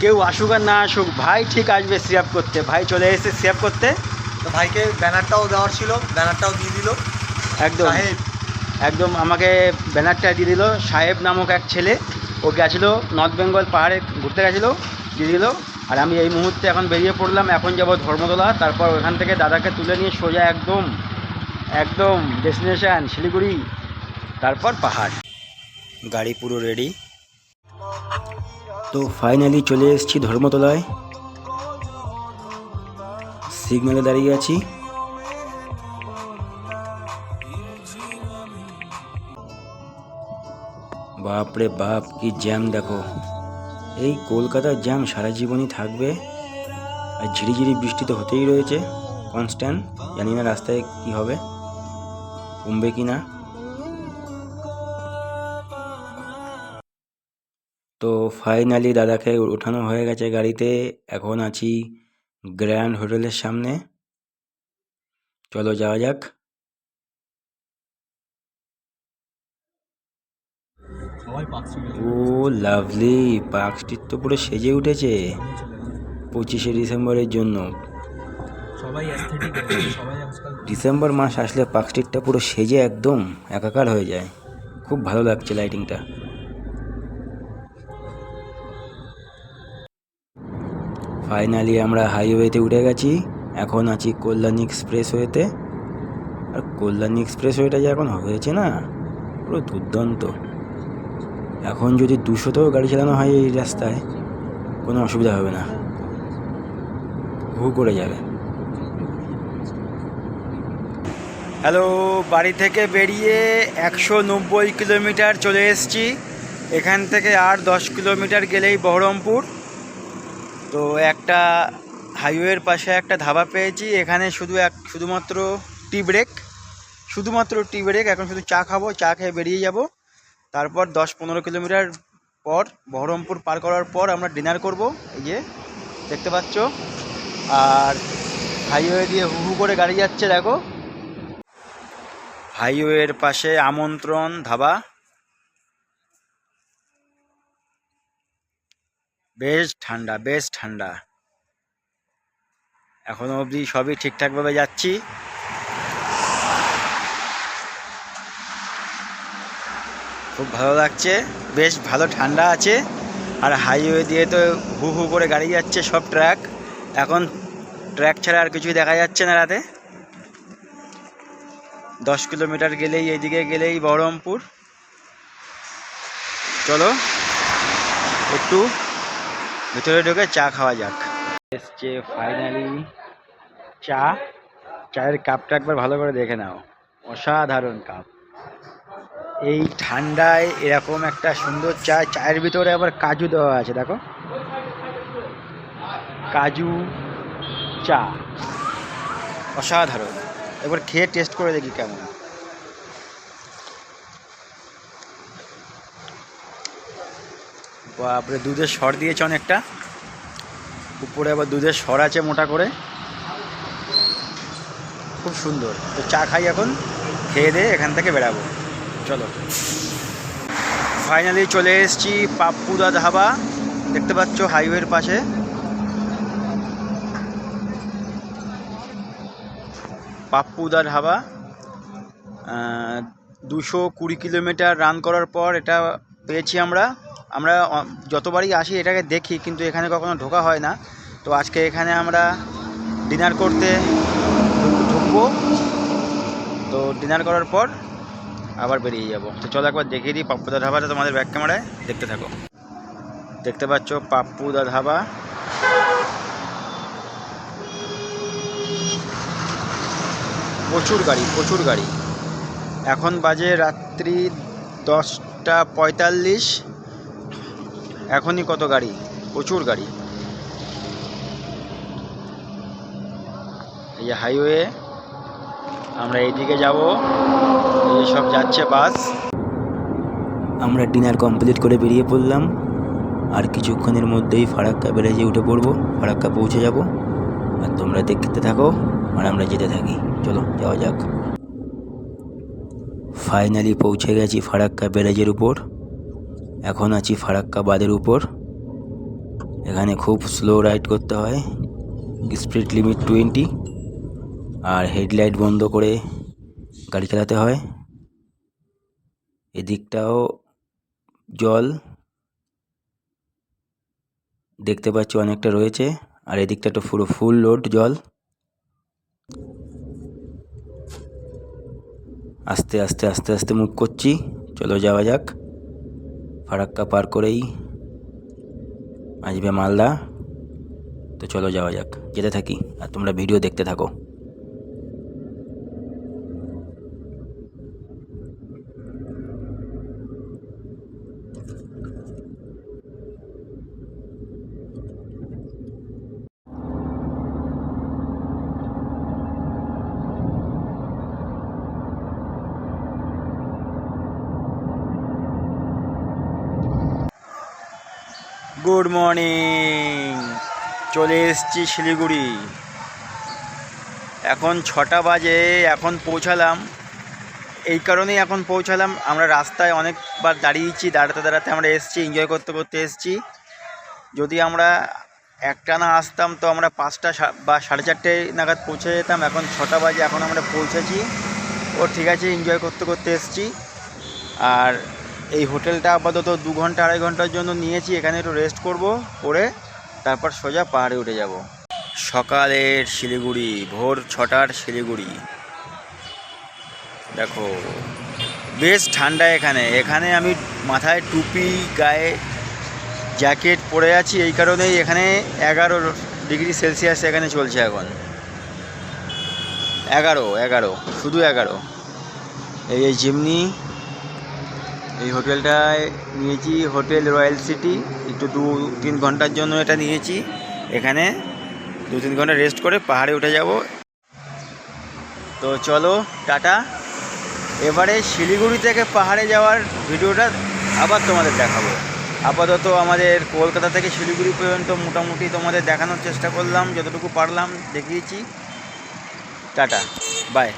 কেউ আসুক আর না আসুক, ভাই ঠিক আসবে সিরাপ করতে। ভাই চলে এসেছে সিরাপ করতে। তো ভাইকে ব্যানারটাও দেওয়ার ছিল, ব্যানারটাও দিয়ে দিল একদম সাহেব। একদম আমাকে ব্যানারটা দিয়ে দিল। সাহেব নামক এক ছেলে, ও গেছিলো নর্থ বেঙ্গল পাহাড়ে ঘুরতে গেছিলো, দিয়ে দিল। আর আমি এই মুহূর্তে এখন বেরিয়ে পড়লাম, এখন যাব ধর্মতলা, তারপর ওখান থেকে দাদাকে তুলে নিয়ে সোজা একদম একদম ডেস্টিনেশন শিলিগুড়ি, তারপর পাহাড়। গাড়ি পুরো রেডি। তো ফাইনালি চলে এসেছি ধর্মতলায়, সিগন্যালে দাঁড়িয়ে আছি। বাপরে বাপ, কি জ্যাম দেখো। এই কলকাতার জ্যাম সারা জীবনই থাকবে। আর ঝিরিঝিরি বৃষ্টি তো হতেই রয়েছে কনস্ট্যান্ট। জানি না রাস্তায় কি হবে, কমবে কি না। তো ফাইনালি দাদাকে ওঠানো হয়ে গেছে গাড়িতে। এখন আছি গ্র্যান্ড হোটেলের সামনে, চলো যাওয়া যাক। ও লাভলি, পার্ক স্ট্রিট তো পুরো সেজে উঠেছে 25শে ডিসেম্বরের জন্য। ডিসেম্বর মাস আসলে পার্ক স্ট্রিটটা পুরো সেজে একদম একাকার হয়ে যায়। খুব ভালো লাগছে লাইটিংটা। ফাইনালি আমরা হাইওয়েতে উঠে গেছি। এখন আছি কল্যাণী এক্সপ্রেসওয়েতে। আর কল্যাণী এক্সপ্রেসওয়েটা যে এখন হয়েছে না, পুরো দুর্দান্ত। এখন যদি 200তেও গাড়ি চালানো হয় এই রাস্তায়, কোনো অসুবিধা হবে না, হু করে যাবে। হ্যালো, বাড়ি থেকে বেরিয়ে 190 কিলোমিটার চলে এসেছি। এখান থেকে আর 10 কিলোমিটার গেলেই বহরমপুর। তো একটা হাইওয়ের পাশে একটা ধাবা পেয়েছি, এখানে শুধুমাত্র টি ব্রেক, এখন শুধু চা খাবো, চা খেয়ে বেরিয়ে যাব। তারপর 10-15 কিলোমিটার পর বহরমপুর পার করার পর আমরা ডিনার করব, এই যে দেখতে পাচ্ছ। আর হাইওয়ে দিয়ে হু হু করে গাড়ি যাচ্ছে দেখো। হাইওয়ের পাশে আমন্ত্রণ ধাবা, বেশ ঠান্ডা। এখনো অবধি সবই ঠিকঠাকভাবে যাচ্ছি। খুব ভালো লাগছে, বেশ ভালো ঠান্ডা আছে। আর হাইওয়ে দিয়ে তো হু হু করে গাড়ি যাচ্ছে, সব ট্র্যাক। এখন ট্র্যাক ছাড়া আর কিছুই দেখা যাচ্ছে না রাতে। 10 কিলোমিটার গেলেই, এইদিকে গেলেই বহরমপুর। চলো একটু ভিতরে ঢুকে চা খাওয়া যাক। এসছে ফাইনালি চা। চায়ের কাপটা একবার ভালো করে দেখে নাও, অসাধারণ কাপ। এই ঠান্ডায় এরকম একটা সুন্দর চা, চায়ের ভিতরে আবার কাজু দেওয়া আছে দেখো, কাজু চা, অসাধারণ। এবার খেয়ে টেস্ট করে দেখি কেমন। বাপরে, দুধের সর দিয়েছে অনেকটা, উপরে আবার দুধের সর আছে মোটা করে, খুব সুন্দর। তো চা খাই এখন, খেয়ে দিয়ে এখান থেকে বেরাবো। চলো, ফাইনালি চলে এসেছি পাপ্পুদা ধাবা, দেখতে পাচ্ছ হাইওয়ের পাশে। পাপ্পুদা ধাবা 220 কিলোমিটার রান করার পর এটা পেয়েছি আমরা। যতবারই আসি এটাকে দেখি, কিন্তু এখানে কখনো ঢোকা হয় না। তো আজকে এখানে আমরা ডিনার করতে ঢুকবো। তো ডিনার করার পর আবার বেরিয়ে যাব। তো চলো একবার দেখিয়ে দিই পাপ্পুদা ধাবাটা তোমাদের ব্যাক ক্যামেরায়, দেখতে থাকো। দেখতে পাচ্ছ পাপ্পুদা ধাবা। প্রচুর গাড়ি। এখন বাজে রাত্রি 10টা 45। এখনই কত গাড়ি, প্রচুর গাড়ি। এই যে হাইওয়ে, আমরা এইদিকে যাব, এই সব যাচ্ছে বাস। আমরা ডিনার কমপ্লিট করে বেরিয়ে পড়লাম। আর কিছুক্ষণের মধ্যেই ফারাক্কা ব্যারেজে উঠে পড়বো, ফারাক্কা পৌঁছে যাব। আর তোমরা দেখতে থাকো আর আমরা যেতে থাকি, চলো যাওয়া যাক। ফাইনালি পৌঁছে গেছি ফারাক্কা ব্যারেজের উপর। এখন আছি ফারাক্কা বাঁধের উপর। এখানে খুব স্লো রাইড করতে হয়, স্পিড লিমিট 20, আর হেডলাইট বন্ধ করে গাড়ি চালাতে হয়। এদিকটাও জল দেখতে পাচ্ছি অনেকটা রয়েছে, আর এদিকটা তো পুরো ফুল লোড জল। আস্তে আস্তে আস্তে আস্তে মুভ করছি, চলো যাওয়া যাক। ফারাক্কা পার করেই আসবে মালদা, তো চলো যাওয়া যাক, যেতে থাকি আর তোমরা ভিডিও দেখতে থাকো। গুড মর্নিং, চলে এসেছি শিলিগুড়ি। এখন 6টা বাজে, এখন পৌঁছালাম। এই কারণেই এখন পৌঁছালাম, আমরা রাস্তায় অনেকবার দাঁড়িয়েছি, দাঁড়াতে দাঁড়াতে আমরা এসেছি, এনজয় করতে করতে এসেছি। যদি আমরা একটানা আসতাম তো আমরা 5টা বা 4:30 নাগাদ পৌঁছে যেতাম। এখন 6টা বাজে, এখন আমরা পৌঁছেছি। ও ঠিক আছে, এনজয় করতে করতে এসেছি। আর এই হোটেলটা আপাতত 2 ঘন্টা 2.5 ঘন্টার জন্য নিয়েছি। এখানে একটু রেস্ট করে তারপর সোজা পাহাড়ে উঠে যাব। সকালের শিলিগুড়ি, ভোর 6টার শিলিগুড়ি। দেখো বেশ ঠান্ডা এখানে আমি মাথায় টুপি, গায়ে জ্যাকেট পরে আছি। এই কারণেই এখানে 11 ডিগ্রি সেলসিয়াস এখানে চলছে এখন। 11 শুধু 11। এই জিমনি, এই হোটেলটায় নিয়েছি, হোটেল রয়্যাল সিটি। একটু 2-3 ঘন্টার জন্য এটা নিয়েছি। এখানে 2-3 ঘন্টা রেস্ট করে পাহাড়ে উঠে যাব। তো চলো টাটা। এবারে শিলিগুড়ি থেকে পাহাড়ে যাওয়ার ভিডিওটা আবার তোমাদের দেখাবো। আপাতত আমাদের কলকাতা থেকে শিলিগুড়ি পর্যন্ত মোটামুটি তোমাদের দেখানোর চেষ্টা করলাম, যতটুকু পারলাম দেখিয়েছি। Tata, by.